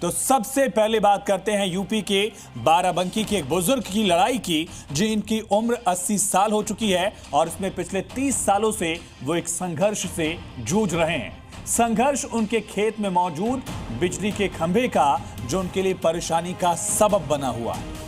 तो सबसे पहले बात करते हैं यूपी के बाराबंकी के एक बुजुर्ग की लड़ाई की, जिनकी उम्र 80 साल हो चुकी है और इसमें पिछले 30 सालों से वो एक संघर्ष से जूझ रहे हैं। संघर्ष उनके खेत में मौजूद बिजली के खंभे का, जो उनके लिए परेशानी का सबब बना हुआ है।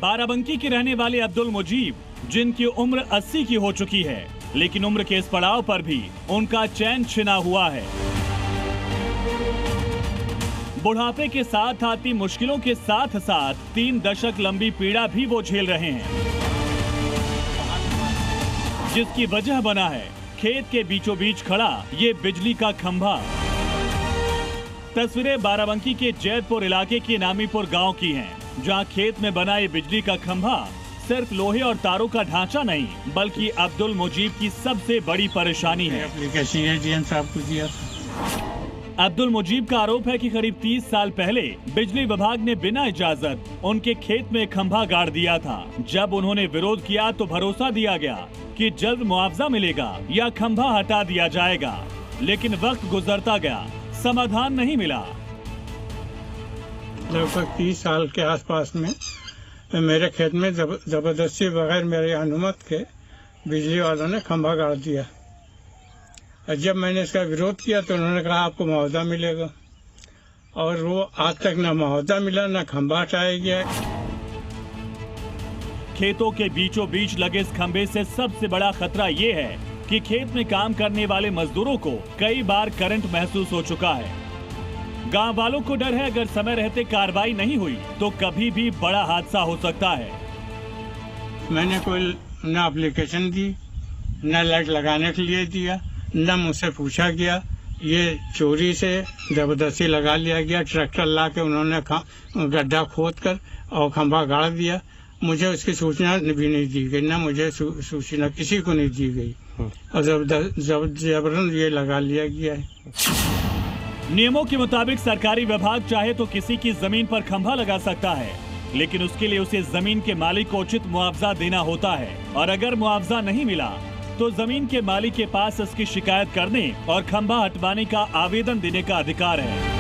बाराबंकी के रहने वाले अब्दुल मुजीब, जिनकी उम्र 80 की हो चुकी है, लेकिन उम्र के इस पड़ाव पर भी उनका चैन छिना हुआ है। बुढ़ापे के साथ आती मुश्किलों के साथ साथ 3 दशक लंबी पीड़ा भी वो झेल रहे हैं, जिसकी वजह बना है खेत के बीचों बीच खड़ा ये बिजली का खंभा। तस्वीरें बाराबंकी के जैदपुर इलाके के नामीपुर गांव की हैं, जहां खेत में बना ये बिजली का खंभा सिर्फ लोहे और तारों का ढांचा नहीं, बल्कि अब्दुल मुजीब की सबसे बड़ी परेशानी है। अब्दुल मुजीब का आरोप है कि करीब 30 साल पहले बिजली विभाग ने बिना इजाजत उनके खेत में खंभा गाड़ दिया था। जब उन्होंने विरोध किया तो भरोसा दिया गया कि जल्द मुआवजा मिलेगा या खंभा हटा दिया जाएगा, लेकिन वक्त गुजरता गया, समाधान नहीं मिला। लगभग 30 साल के आसपास में मेरे खेत में जबरदस्ती बगैर मेरे अनुमति के बिजली वालों ने खंभा गाड़ दिया। जब मैंने इसका विरोध किया तो उन्होंने कहा आपको मुआवजा मिलेगा, और वो आज तक न मुआवजा मिला न खंभा हटाया गया। खेतों के बीचों बीच लगे इस खंभे से सबसे बड़ा खतरा ये है कि खेत में काम करने वाले मजदूरों को कई बार करंट महसूस हो चुका है। गांव वालों को डर है अगर समय रहते कार्रवाई नहीं हुई तो कभी भी बड़ा हादसा हो सकता है। मैंने कोई न एप्लीकेशन दी, न लाइट लगाने के लिए दिया, न मुझसे पूछा गया। ये चोरी से जबरदस्ती लगा लिया गया। ट्रैक्टर ला के उन्होंने गड्ढा खोद कर और खंभा गाड़ दिया। मुझे उसकी सूचना भी नहीं दी गई, न मुझे सूचना किसी को नहीं दी गई, और जबरन ये लगा लिया गया है। नियमों के मुताबिक सरकारी विभाग चाहे तो किसी की जमीन पर खंभा लगा सकता है, लेकिन उसके लिए उसे जमीन के मालिक को उचित मुआवजा देना होता है, और अगर मुआवजा नहीं मिला तो जमीन के मालिक के पास इसकी शिकायत करने और खंभा हटवाने का आवेदन देने का अधिकार है।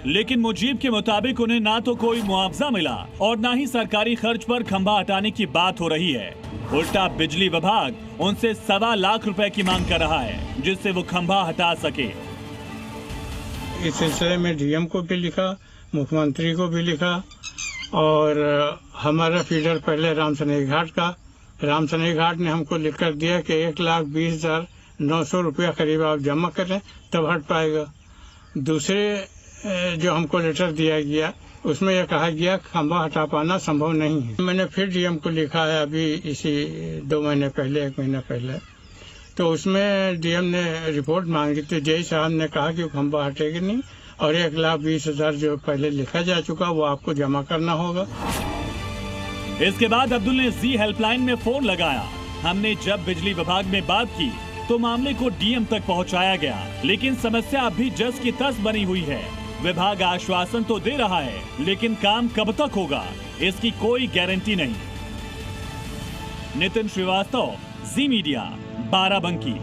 लेकिन मुजीब के मुताबिक उन्हें ना तो कोई मुआवजा मिला और ना ही सरकारी खर्च पर खंभा हटाने की बात हो रही है। उल्टा बिजली विभाग उनसे 1.25 लाख रुपए की मांग कर रहा है, जिससे वो खंभा हटा सके। इस सिलसिले में डीएम को भी लिखा, मुख्यमंत्री को भी लिखा, और हमारा फीडर पहले रामसनेही घाट का, रामसनेही घाट ने हमको लिख कर दिया कि 1,20,900 रुपया करीब आप जमा करें तब हट पाएगा। दूसरे जो हमको लेटर दिया गया उसमें यह कहा गया खंभा हटा पाना संभव नहीं है। मैंने फिर डीएम को लिखा है अभी इसी 2 महीने पहले, 1 महीना पहले, तो उसमें डीएम ने रिपोर्ट मांगी तो जेई साहब ने कहा कि खंभा हटेगी नहीं, और 1,20,000 जो पहले लिखा जा चुका वो आपको जमा करना होगा। इसके बाद अब्दुल ने जी हेल्पलाइन में फोन लगाया। हमने जब बिजली विभाग में बात की तो मामले को डीएम तक पहुंचाया गया, लेकिन समस्या अभी जस की तस बनी हुई है। विभाग आश्वासन तो दे रहा है, लेकिन काम कब तक होगा इसकी कोई गारंटी नहीं। नितिन श्रीवास्तव, जी मीडिया, बाराबंकी।